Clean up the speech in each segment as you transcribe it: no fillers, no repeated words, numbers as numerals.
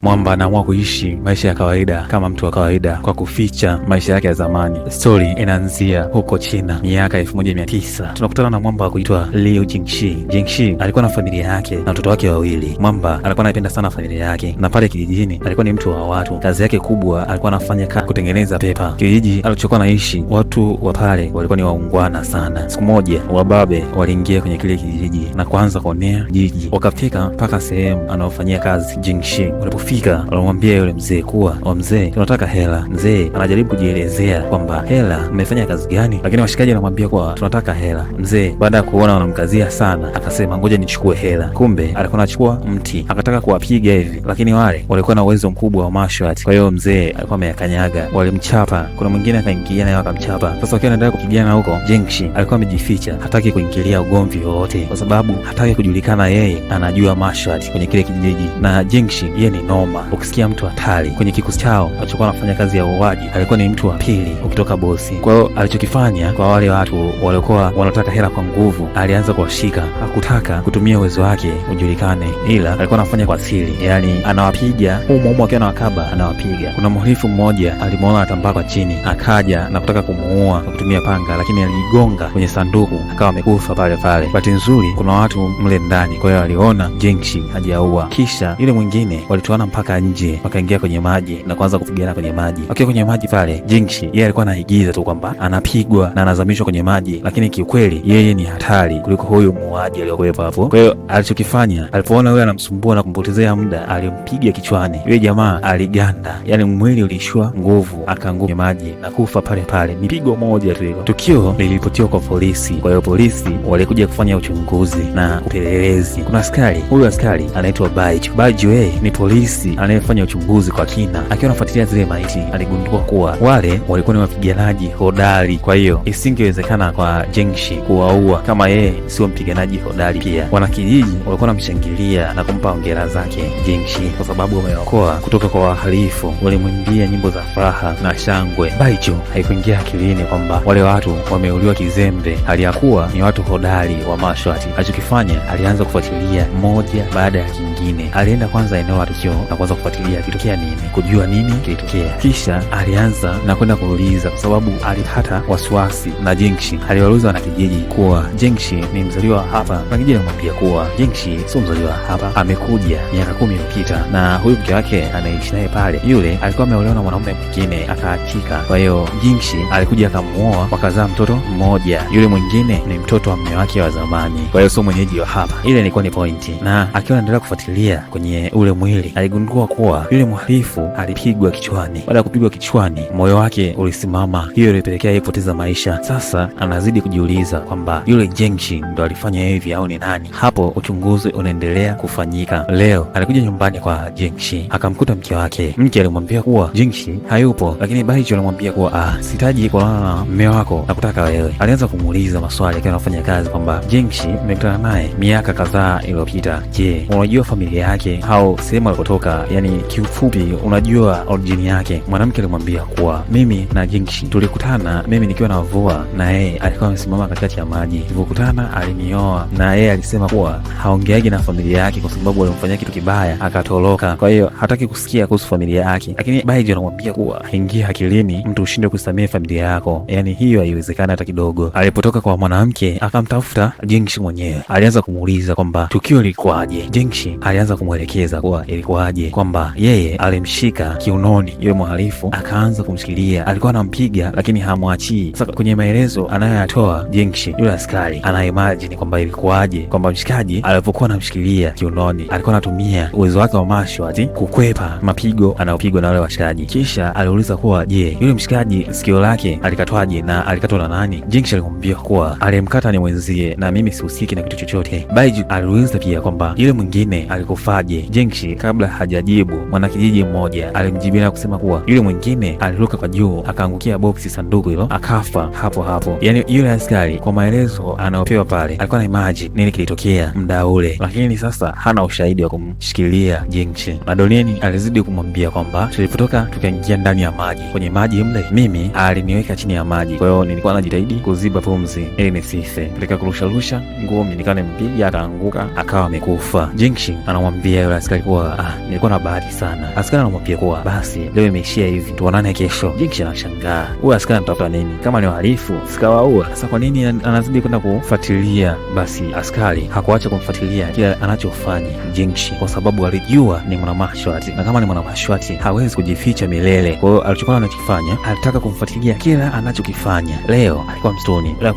Mwamba anaamua kuishi maisha ya kawaida kama mtu wa kawaida kwa kuficha maisha yake ya zamani. Story inaanzia huko China miaka 1900. Tunakutana na mwamba wa kuitwa Liu Jingxi. Jingxi alikuwa na familia yake na watoto wake wawili. Mwamba alikuwa anapenda sana familia yake, na pale kijijini alikuwa ni mtu wa watu. Kazi yake kubwa alikuwa anafanya kutengeneza pepa. Kijiji alichokuwa naishi, watu wa pale walikuwa ni waungwana sana. Siku moja wababe waliingia kwenye kile kijiji na kuanza kuonea jiji. Wakafika mpaka sehemu anaofanyia kazi Jingxi. Walipofika walimwambia yule mzee kuwa, mzee, tunataka hela. Mzee anajaribu kujielezea kwamba hela, mmefanya kazi gani? Lakini washikaji wanamwambia kuwa tunataka hela. Mzee baada ya kuona wanamkazia sana akasema ngoja nichukue hela. Kumbe alikuwa anachukua mti, akataka kuwapiga hivi, lakini wale walikuwa na uwezo mkubwa wa martial arts. Kwa hiyo mzee alikuwa ameyakanyaga, walimchapa. Kuna mwingine akaingia naye akamchapa. Sasa wakiwa wanaendelea kupigana huko, Jingxi alikuwa amejificha, hataki kuingilia ugomvi wowote kwa sababu hataki kujulikana yeye anajua martial arts kwenye kile kijiji. Na Jingxi yeye ni noma, ukisikia mtu hatari kwenye kikosi chao alichokuwa anafanya kazi ya uuaji, alikuwa ni mtu wa pili ukitoka bosi. Kwa hiyo alichokifanya kwa wale watu waliokuwa wanataka hela kwa nguvu, alianza kuwashika. Hakutaka kutumia uwezo wake ujulikane, ila alikuwa anafanya kwa siri, yani anawapiga humo akiwa anawakaba, anawapiga. Kuna mhalifu mmoja alimuona atambaa kwa chini, akaja na kutaka kumuua kwa kutumia panga, lakini aligonga kwenye sanduku akawa amekufa pale pale. Bahati nzuri kuna watu mle ndani, kwa hiyo aliona Jingxi hajaua. Kisha yule mwingine walitoana mpaka nje, wakaingia kwenye maji na kuanza kupigana kwenye maji. Wakiwa kwenye maji pale, Jingxi yeye alikuwa anaigiza tu kwamba anapigwa na anazamishwa kwenye maji, lakini kiukweli yeye ni hatari kuliko huyu muuaji aliyokuwepo hapo. Kwa hiyo alichokifanya, alipoona yule anamsumbua na kumpotezea muda, alimpiga kichwani. Yule jamaa aliganda, yani mwili ulishua nguvu, akaanguka kwenye maji na kufa pale pale. Ni pigo moja tu hilo. Tukio liliripotiwa kwa polisi. Kwa hiyo polisi walikuja kufanya uchunguzi na upelelezi. Kuna askari, huyu askari anaitwa Baiju. Baiju yeye ni polisi anayefanya uchunguzi kwa kina. Akiwa anafuatilia zile maiti, aligundua kuwa wale walikuwa ni wapiganaji hodari. Kwa hiyo isingewezekana kwa Jingxi kuwaua kama yeye sio mpiganaji hodari pia. Wanakijiji walikuwa wanamshangilia na kumpa hongera zake Jingxi kwa sababu wameokoa kutoka kwa wahalifu. Walimwimbia nyimbo za furaha na shangwe. Baiju haikuingia akilini kwamba wale watu wameuliwa kizembe, hali ya kuwa ni watu hodari wa martial arts. Alichokifanya, alianza kufuatilia mmoja baada ya kingine. Alienda kwanza eneo la tukio na kuanza kufuatilia kilitokea nini, kujua nini kilitokea. Kisha alianza na kwenda kuuliza, kwa sababu alipata wasiwasi na Jingxi. Aliwauliza wanakijiji kuwa Jingxi ni mzaliwa hapa, na kijiji alimwambia kuwa Jingxi sio mzaliwa hapa, amekuja miaka 10 iliyopita, na huyu mke wake anaishi naye pale. Yule alikuwa ameolewa na mwanaume mwingine akaachika. Kwa hiyo Jingxi alikuja akamuoa, wakazaa mtoto mmoja. Yule mwingine ni mtoto wa mume wake wa zamani, kwa hiyo sio mwenyeji wa hapa. Ile ilikuwa ni pointi. Na akiwa anaendelea kufuatilia kwenye ule mwili, aligundua kuwa yule mhalifu alipigwa kichwani. Baada ya kupigwa kichwani, moyo wake ulisimama. Hiyo ilipelekea yeye kupoteza maisha. Sasa anazidi kujiuliza kwamba yule Jingxi ndo alifanya hivi au ni nani? Hapo uchunguzi unaendelea kufanyika. Leo alikuja nyumbani kwa Jingxi, akamkuta mke wake. Mke alimwambia kuwa Jingxi hayupo, lakini Baiju alimwambia kuwa sitaji kuonana na mume wako, nakutaka wewe. Alianza kumuuliza maswali akiwa anafanya kazi kwamba Jingxi nimekutana naye miaka kadhaa iliyopita. Je, unajua familia yake au sehemu alikotoka? Yani kiufupi, unajua origin yake? Mwanamke alimwambia kuwa mimi na Jingxi tulikutana mimi nikiwa navua na yeye alikuwa amesimama katikati ya maji. Tulikutana, alinioa, na yeye alisema kuwa haongeagi na familia yake kwa sababu alimfanyia kitu kibaya akatoroka. Kwa hiyo hataki kusikia kuhusu familia yake. Lakini Baiju anamwambia kuwa ingia akilini mtu ushinde kusamehe familia yako, yani hiyo haiwezekani hata kidogo. Alipotoka kwa mwanamke akamtafuta Jingxi mwenyewe. Alianza kumuuliza kwamba tukio lilikuwaje. Jingxi alianza kumwelekeza kuwa ilikuwaje, kwamba yeye alimshika kiunoni yule mhalifu, akaanza kumshikilia. Alikuwa anampiga lakini hamwachii. Sasa kwenye maelezo anayoyatoa Jingxi, yule askari anaimagine kwamba ilikuwaje, kwamba mshikaji alipokuwa anamshikilia kiunoni alikuwa anatumia uwezo wake wa martial arts kukwepa mapigo anayopigwa na wale washikaji. Kisha aliuliza kuwa je, yule mshikaji sikio lake alikatwaje na alikatwa na nani? Jingxi alimwambia kuwa alimkata ni mwenzie na mimi sihusiki na kitu chochote. Baiju aliuliza pia kwamba yule mwingine alikufaje. Jingxi kabla hajajibu, mwanakijiji mmoja alimjibia na kusema kuwa yule mwingine aliruka kwa juu akaangukia boksi sanduku hilo akafa hapo hapo. Yani yule askari kwa maelezo anayopewa pale alikuwa na imagine nini kilitokea muda ule, lakini sasa hana ushahidi wa kumshikilia Jingxi. Na Donieni alizidi kumwambia kwamba tulipotoka tukaingia ndani ya maji, kwenye maji mle mimi aliniweka chini ya maji, kwa hiyo nilikuwa najitahidi kuziba pumzi ili nisife. Katika kurusharusha ngumi nikawa nimpiga akaanguka akawa amekufa. Jingxi anamwambia yule askari kuwa nilikuwa na bahati sana. Askari anamwambia kuwa basi leo imeishia hivi, tuonane kesho. Jinx anashangaa, huyu askari anatafuta nini? Kama ni wahalifu sikawaua, sasa kwa nini anazidi kwenda kufuatilia? Basi askari hakuacha kumfuatilia kila anachofanya Jinx, kwa sababu alijua ni mwanamashwati, na kama ni mwanamashwati hawezi kujificha milele. Kwa hiyo alichokuwa anachofanya, alitaka kumfuatilia kila anachokifanya. Leo alikuwa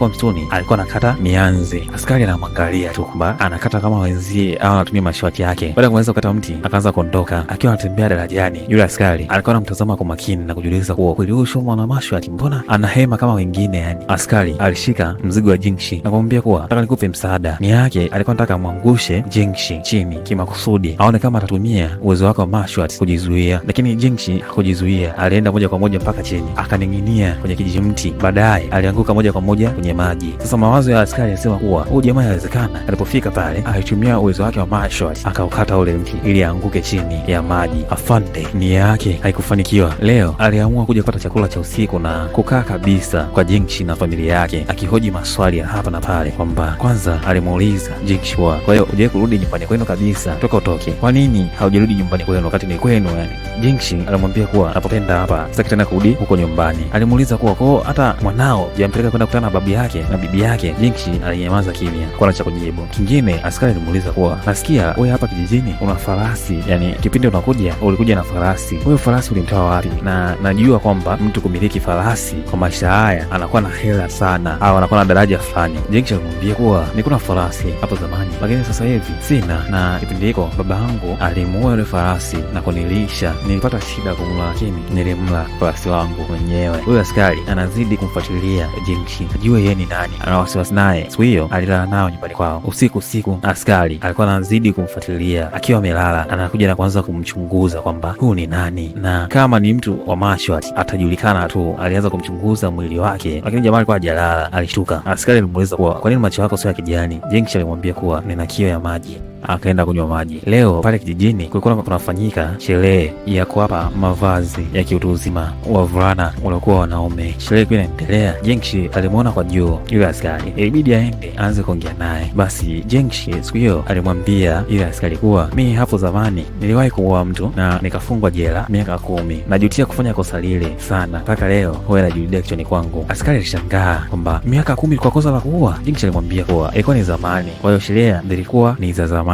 msituni, alikuwa anakata mianzi. Askari anamwangalia tu kwamba anakata kama wenzie au anatumia mashwati yake. Baada ya kumaliza kukata mti, akaanza kuondoka. Akiwa anatembea darajani, yule askari alikuwa anamtazama kwa makini na kujiuliza kuwa kweli huyu sio mwanamashwati, mbona anahema kama wengine yani. Askari alishika mzigo wa Jinx na kumwambia kuwa nataka nikupe msaada. Nia yake alikuwa anataka amwangushe Jinx chini kimakusudi, aone kama atatumia uwezo wake wa mashwati kujizuia, lakini Jinx hakujizuia. Alienda moja kwa moja mpaka chini, akaning'inia kwenye kijimti. Baadaye alianguka moja kwa moja kwenye maji. Sasa mawazo ya askari yasema kuwa huyu jamaa inawezekana alipofika pale alitumia uwezo wake wa mashwati akaukata ule mti ili aanguke chini ya maji. Afande nia yake haikufanikiwa. Leo aliamua kuja kupata chakula cha usiku na kukaa kabisa kwa Jinx na familia yake, akihoji maswali ya hapa na pale, kwamba kwanza alimuuliza Jinx kwa hiyo hujawahi kurudi nyumbani kwenu kabisa toka utoke, kwa nini haujarudi nyumbani kwenu wakati ni kwenu yani? Jinx alimwambia kuwa anapopenda hapa sasa tena kurudi huko nyumbani. Alimuuliza kuwa kwa hata mwanao jampeleka kwenda kukutana na babu yake na bibi yake. Jinx alinyamaza kimya kwa cha kujibu. Kingine askari alimuuliza kuwa nasikia wewe hapa kijijini una farasi, yani kipindi unakuja ulikuja na farasi, wewe farasi ulimtoa wapi? Na najua kwamba mtu kumiliki farasi kwa maisha haya anakuwa na hela sana au anakuwa na daraja fulani. Jinx alimwambia kuwa niko na farasi hapo zamani, lakini sasa hivi sina, na kipindi hiko baba yangu alimuua yule farasi na kunilisha, nilipata shida kumla, lakini nilimla farasi wangu mwenyewe. Huyo askari anazidi kumfuatilia Jinx ajue yeye ni nani, ana wasiwasi naye. Siku hiyo alilala nao nyumbani kwao usiku. Askari alikuwa anazidi kumfuatilia akiwa amelala, anakuja na kuanza kumchunguza kwamba huyu ni nani, na kama ni mtu wa mashwati atajulikana tu. Alianza kumchunguza mwili wake, lakini jamaa alikuwa hajalala. Alishtuka. Askari alimuuliza kuwa kwa nini macho yako sio ya kijani? Jinx alimwambia kuwa nina kiu ya maji. Akaenda kunywa maji. Leo pale kijijini kulikuwa kunafanyika sherehe ya kuwapa mavazi ya kiutu uzima wavulana waliokuwa wanaume. Sherehe ilikuwa inaendelea. Jinx alimuona kwa juu yule askari, ilibidi aende aanze kuongea naye. Basi Jinx siku hiyo alimwambia yule askari kuwa mimi hapo zamani niliwahi kuua mtu na nikafungwa jela miaka 10. Najutia kufanya kosa lile sana, mpaka leo wewe unajirudia kichwani kwangu. Askari alishangaa kwamba miaka 10 kwa kosa la kuua. Jinx alimwambia kuwa ilikuwa ni zamani, kwa hiyo sherehe zilikuwa ni za zamani.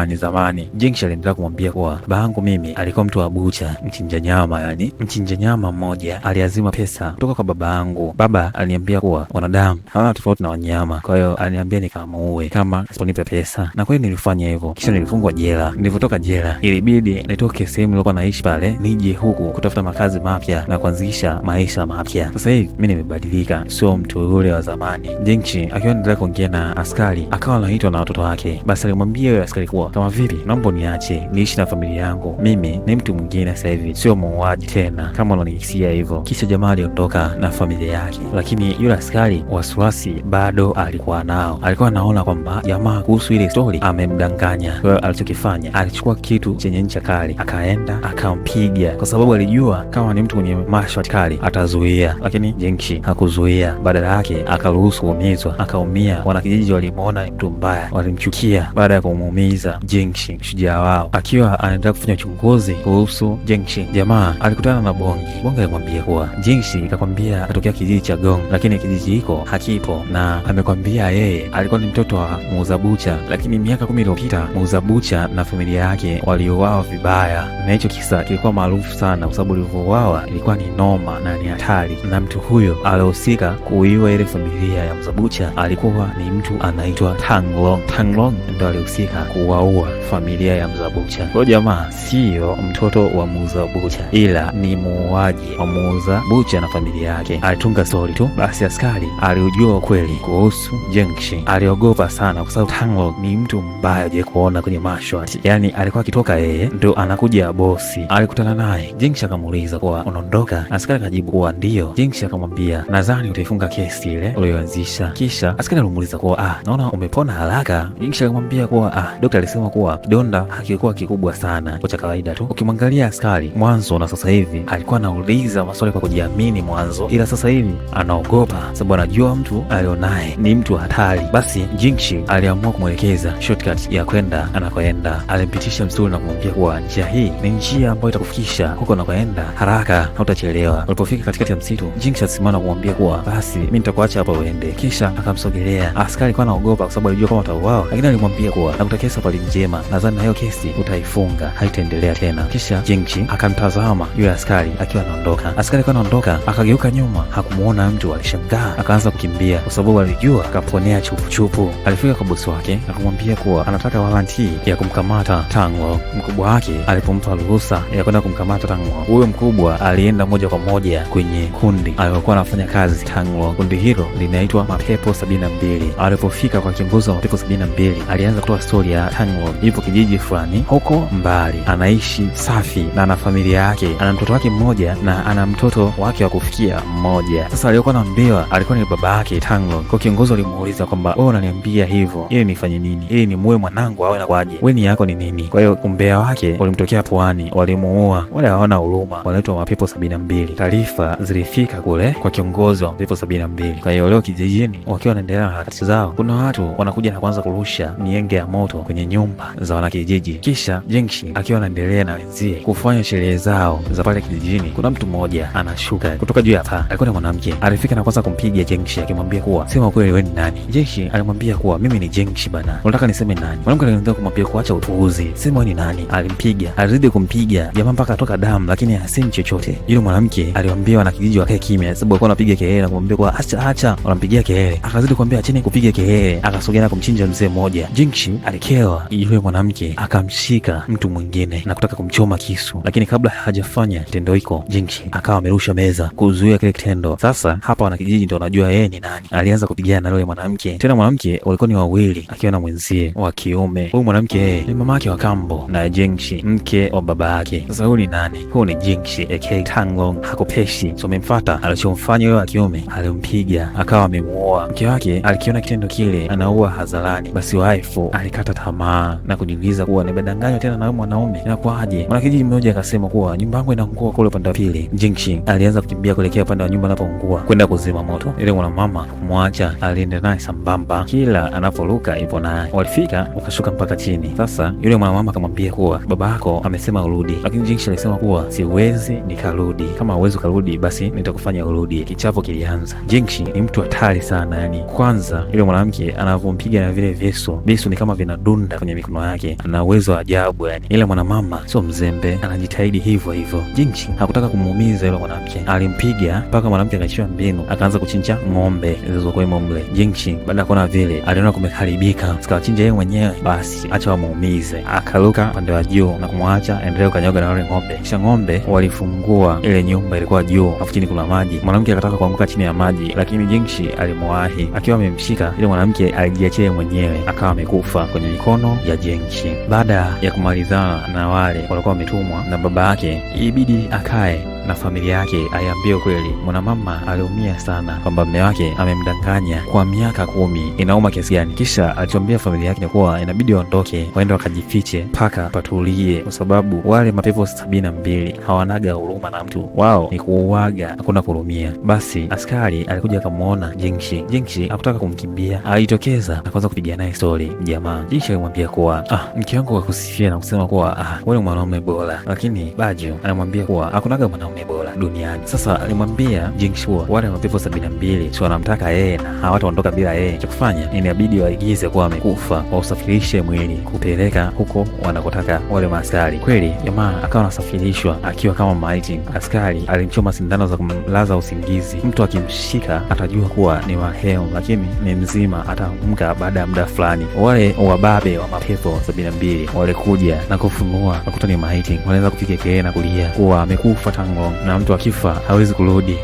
Jinx aliendelea kumwambia kuwa babangu mimi alikuwa mtu wa bucha, mchinja nyama, yani mchinja nyama mmoja aliazima pesa kutoka kwa babangu. Baba aliniambia kuwa wanadamu hawana tofauti na wanyama, kwa hiyo aliniambia nikamuue kama siponipe pesa, na kweli nilifanya hivyo. Kisha nilifungwa jela. Nilipotoka jela ilibidi nitoke sehemu nilikuwa naishi pale nije huku kutafuta makazi mapya na kuanzisha maisha mapya. Sasa hivi mimi nimebadilika, sio mtu yule wa zamani. Jinx akiwa anaendelea kuongea na askari akawa anaitwa na watoto wake. Basi alimwambia yule askari kuwa kama vipi, naomba niache niishi na familia yangu, mimi ni mtu mwingine sasa hivi, sio muuaji tena kama unanihisia hivyo. Kisha jamaa aliondoka na familia yake, lakini yule askari wasiwasi bado alikuwa nao. Alikuwa anaona kwamba jamaa kuhusu ile story amemdanganya. Kwa hiyo alichokifanya, alichukua kitu chenye ncha kali akaenda akampiga, kwa sababu alijua kama ni mtu mwenye mashwati kali atazuia, lakini Jinx hakuzuia. Badala yake akaruhusu kuumizwa, akaumia. Wanakijiji walimuona ni mtu mbaya, walimchukia. Baada ya kumuumiza Jinx, shujaa wao akiwa anaendelea kufanya uchunguzi kuhusu Jinx, jamaa alikutana na Bongi. Bongi alimwambia kuwa Jinx ikakwambia atokea kijiji cha Gong, lakini kijiji hiko hakipo, na amekwambia yeye alikuwa ni mtoto wa muuza bucha, lakini miaka 10 iliyopita muuza bucha na familia yake waliuawa vibaya, na hicho kisa kilikuwa maarufu sana kwa sababu walivyouawa ilikuwa ni noma na ni hatari, na mtu huyo alihusika kuiua ile familia ya muuza bucha alikuwa ni mtu anaitwa Tanglong. Tanglong ndo alihusika kuwaua familia ya muuza bucha. Kwa jamaa sio mtoto wa muuza bucha, ila ni muuaji wa muuza bucha na familia yake. Alitunga story tu. Basi askari aliujua ukweli kuhusu Jinx. Aliogopa sana kwa sababu Tanglong ni mtu mbaya je kuona kwenye mashwati, yani alikuwa akitoka yeye ndo anakuja bosi. Alikutana naye. Jinx akamuuliza kuwa unaondoka? Askari akajibu kuwa ndio. Jinx akamwambia nadhani utaifunga kesi ile uliyoanzisha. Kisha askari alimuuliza kuwa naona umepona haraka. Jinx akamwambia kuwa daktari alisema kuwa kidonda hakikuwa kikubwa sana, kwa cha kawaida tu. Ukimwangalia askari mwanzo na sasa hivi, alikuwa anauliza maswali kwa kujiamini mwanzo, ila sasa hivi anaogopa sababu anajua mtu alionaye ni mtu hatari. Basi Jingshi aliamua kumwelekeza shortcut ya kwenda anakoenda. Alimpitisha msuri na kumwambia kuwa njia hii ni njia ambayo itakufikisha huko unakoenda haraka, hautachelewa. Walipofika katikati ya msitu, Jingshi alisimama kumwambia kuwa basi mimi nitakuacha hapa uende, kisha akamsogelea. Askari alikuwa anaogopa kwa sababu alijua kama atauawa, lakini alimwambia kuwa nakutakia safari njema, nadhani na hiyo kesi utaifunga, haitaendelea tena. Kisha Jingshi akamtazama yule askari akiwa anaondoka. Askari akiwa anaondoka akageuka nyuma, hakumuona mtu. Alishangaa, akaanza kukimbia kwa sababu alijua akaponea chupu. Alifika kwa bosi wake akamwambia kuwa anataka waranti ya kumkamata Tango. Mkubwa wake alipompa ruhusa ya kwenda kumkamata Tango, huyo mkubwa alienda moja kwa moja kwenye kundi alilokuwa anafanya kazi Tango. Kundi hilo linaitwa Mapepo 72. Alipofika kwa kiongozi wa Mapepo 72, alianza kutoa stori ya Tango. Ipo kijiji fulani huko mbali, anaishi safi na ana familia yake, ana mtoto wake mmoja na ana mtoto wake wa kufikia mmoja. Sasa aliyokuwa anaambiwa alikuwa ni baba yake Tango. Kwa kiongozi alimuuliza kwamba wewe unaniambia hivyo ili nifanye nini? Ili ni muue mwanangu au inakuaje? Wewe ni yako ni nini? Kwa hiyo umbea wake ulimtokea puani, walimuua. Wale hawana huruma, wanaitwa Mapepo 72. Taarifa zilifika kule kwa kiongozi wa Mapepo 72. Kwa hiyo leo kijijini wakiwa wanaendelea na harakati zao, kuna watu wanakuja na kuanza kurusha mienge ya moto kwenye nyumba za wanakijiji. Kisha Jingshi akiwa anaendelea na wenzie kufanya sherehe zao za pale kijijini, kuna mtu mmoja anashuka kutoka juu ya paa. Alikuwa ni mwanamke. Alifika na kwanza kumpiga Jingshi akimwambia kuwa sema kweli wewe ni nani? Jingshi alimwambia kuwa mimi ni Jingshi bana. Unataka niseme nani? Mwanamke alianza kumwambia kuacha upuuzi. Sema wewe ni nani? Alimpiga. Alizidi kumpiga jamaa mpaka atoka damu, lakini hasemi chochote. Yule mwanamke aliwaambia wanakijiji wakae kimya sababu alikuwa anapiga kelele na kumwambia kuwa acha. Wanampigia kelele. Akazidi kumwambia acheni kupiga kelele. Akasogea na kumchinja mzee mmoja. Jingshi alikewa. Yule mwanamke akamshika mtu mwingine na kutaka kumchoma kisu, lakini kabla hajafanya tendo hiko, Jingshi akawa amerusha meza kuzuia kile kitendo. Sasa hapa wanakijiji ndio wanajua yeye ni nani. Alianza kupigana na yule mwanamke. Tena mwanamke walikuwa ni wawili, akiwa na mwenzie wa kiume. Huyu mwanamke ni mamake wa kambo na Jingshi, mke wa baba yake. Sasa huyu ni nani? Huyu ni Jingshi aka Tanglong. Hakupeshi, so amemfuata. Alichomfanya yule wa kiume, alimpiga akawa amemuoa. Mke wake alikiona kitendo kile anaua hadharani, basi waifu alikata tamaa na kujiuliza kuwa nimedanganywa tena na huyu mwanaume, inakuaje? Mwanakijiji mmoja akasema kuwa nyumba yangu inaungua kule upande wa pili. Jingshi alianza kukimbia kuelekea upande wa nyumba inapoungua kwenda kuzima moto. Ile mwanamama kumwacha, alienda naye sambamba, kila anaporuka ipo naye. Walifika wakashuka mpaka chini. Sasa yule mwanamama akamwambia kuwa baba yako amesema urudi, lakini Jingshi alisema kuwa siwezi nikarudi, kama huwezi ukarudi basi nitakufanya urudi. Kichapo kilianza. Jingshi ni mtu hatari sana, yani kwanza yule mwanamke anavompiga na vile visu ni kama vinadunda kwenye mikono yake, ana uwezo wa ajabu yani. Ile mwanamama sio mzembe, anajitahidi hivyo hivyo. Jingshi hakutaka kumuumiza yule mwanamke, alimpiga mpaka mwanamke akaishiwa mbinu, akaanza kuchinja ng'ombe zilizokuwa mle. Jingshi baada ya kuona vile aliona kumeharibika, sikawachinja yeye mwenyewe, basi acha wamuumize. Akaruka upande wa juu na kumwacha endelee kukanyaga na wale ng'ombe. Kisha ng'ombe walifungua ile nyumba, ilikuwa juu afu chini kuna maji. Mwanamke akataka kuanguka chini ya maji, lakini Jingshi alimwahi. Akiwa amemshika ile mwanamke alijiachia mwenyewe, akawa amekufa kwenye mikono ya Jingshi. Baada ya kumalizana na wale walikuwa wametumwa na baba yake, ibidi akae na familia yake aiambie kweli. Mwanamama aliumia sana kwamba mume wake amemdanganya kwa miaka 10, inauma kiasi gani. Kisha aliambia familia yake kuwa inabidi waondoke waende wakajifiche mpaka patulie, kwa sababu wale Mapepo 72 hawanaga huruma na mtu, wao ni kuuaga, hakuna kurumia. Basi askari alikuja akamuona Jingshi. Jingshi hakutaka kumkimbia, alitokeza na kuanza kupiga naye story jamaa. Jingshi alimwambia kuwa mke wangu akusifia na kusema kuwa wewe mwanaume bora, lakini Bajo anamwambia kuwa hakunaga mwanaume bora duniani. Sasa alimwambia Jingshi wale Mapepo 72 sio wanamtaka yeye na hawataondoka bila yeye. Cha kufanya inabidi waigize kuwa amekufa, wausafirishe mwili kupeleka huko wanakotaka wale maaskari. Kweli jamaa akawa anasafirishwa akiwa kama maiti. Askari alimchoma sindano za kumlaza usingizi. Mtu akimshika atajua kuwa ni marehemu, lakini ni mzima, ataamka baada ya muda fulani. Wale wababe wa Mapepo 72 walikuja na kufunua nakuta ni maiti. Wanaanza kupiga kelele na kulia kuwa amekufa Tango, na mtu akifa hawezi kurudi.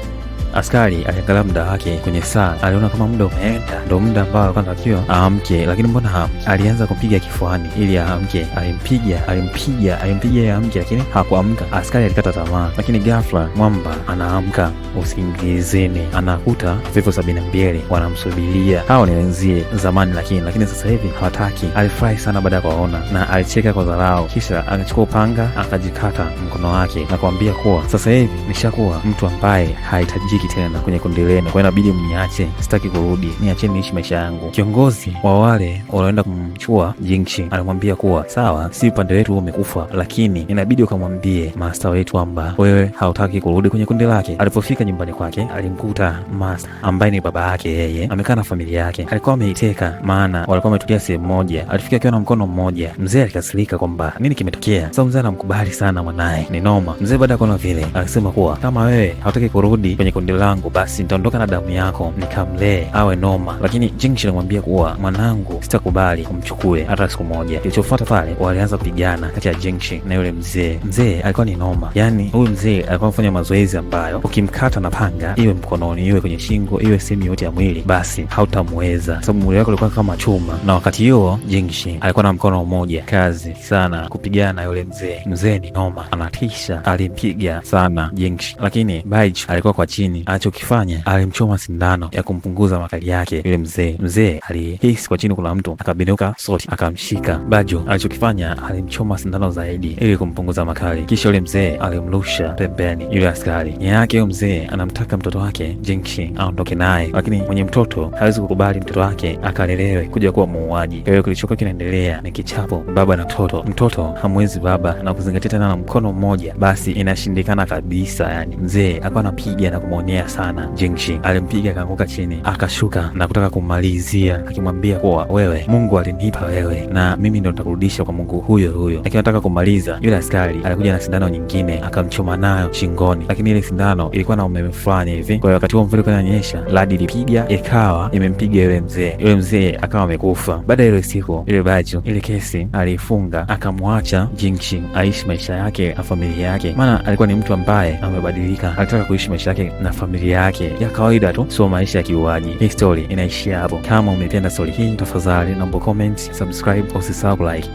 Askari aliangalia muda wake kwenye saa, aliona kama muda umeenda, ndo muda ambao alikuwa anatakiwa aamke, lakini mbona haamki? Alianza kumpiga kifuani ili aamke, alimpiga aamke, lakini hakuamka. Askari alikata tamaa, lakini ghafla Mwamba anaamka usingizini, anakuta vifo 72 wanamsubiria. Hao ni wenzie zamani, lakini sasa hivi hawataki. Alifurahi sana baada ya kuwaona na alicheka kwa dharau, kisha akachukua upanga akajikata mkono wake na kuambia kuwa sasa hivi nishakuwa mtu ambaye hahitajiki tena kwenye kundi lenu, kwa inabidi mniache, sitaki kurudi, niacheni niishi maisha yangu. Kiongozi wa wale walioenda kumchua Jingshi alimwambia kuwa sawa, si upande wetu umekufa, lakini inabidi ukamwambie master wetu kwamba wewe hautaki kurudi kwenye kundi lake. Alipofika nyumbani kwake alimkuta master ambaye ni baba yake, yeye amekaa na familia yake. Alikuwa ameiteka, maana walikuwa wametulia sehemu moja. Alifika akiwa na mkono mmoja. Mzee alikasirika kwamba nini kimetokea. Sasa mzee anamkubali sana mwanae, ni noma. Mzee baada ya kuona vile alisema kuwa kama wewe hautaki kurudi kwenye kundi langu, basi nitaondoka na damu yako nikamlee awe noma. Lakini Jingshi anamwambia kuwa mwanangu sitakubali kumchukue hata siku moja. Kilichofuata pale, walianza kupigana kati ya Jingshi na yule mzee. Mzee alikuwa ni noma, yani huyu mzee alikuwa anafanya mazoezi ambayo ukimkata na panga, iwe mkononi, iwe kwenye shingo, iwe sehemu yote ya mwili, basi hautamweza, sababu mwili wake ulikuwa kama chuma. Na wakati huo Jingshi alikuwa na mkono mmoja, kazi sana kupigana na yule mzee. Mzee ni noma, anatisha, alimpiga sana Jingshi, lakini Baiji alikuwa kwa chini. Alichokifanya, alimchoma sindano ya kumpunguza makali yake yule mzee. Mzee alihisi kwa chini kuna mtu, akabinuka soti akamshika. Bajo alichokifanya, alimchoma sindano zaidi ili kumpunguza makali, kisha yule mzee alimrusha pembeni yule askari. Nia yake yule mzee anamtaka mtoto wake Jingshi aondoke naye, lakini mwenye mtoto hawezi kukubali mtoto wake akalelewe kuja kuwa muuaji. Kwa hiyo kilichokuwa kinaendelea ni kichapo baba na mtoto. Mtoto hamwezi baba na kuzingatia tena na mkono mmoja, basi inashindikana kabisa. Yani mzee alikuwa anapiga na kumwonea sana Jingshi. Alimpiga akaanguka chini, akashuka na kutaka kummalizia, akimwambia kuwa wewe, Mungu alinipa wewe na mimi ndo nitakurudisha kwa Mungu huyo huyo. Lakini anataka kumaliza, yule askari alikuja na sindano nyingine akamchoma nayo shingoni, lakini ile sindano ilikuwa na umeme fulani hivi. Kwa hiyo wakati huo mvua inanyesha, radi ilipiga ikawa imempiga yule mzee. Yule mzee akawa amekufa. Baada ya ile siku, ile Bajo ile kesi alifunga, akamwacha Jingshi aishi maisha yake na familia yake, maana alikuwa ni mtu ambaye amebadilika. Alitaka kuishi maisha yake na familia yake ya kawaida tu, sio maisha ya kiuaji. Hii story inaishia hapo. Kama umependa story hii, tafadhali naomba comment, subscribe, usisahau like.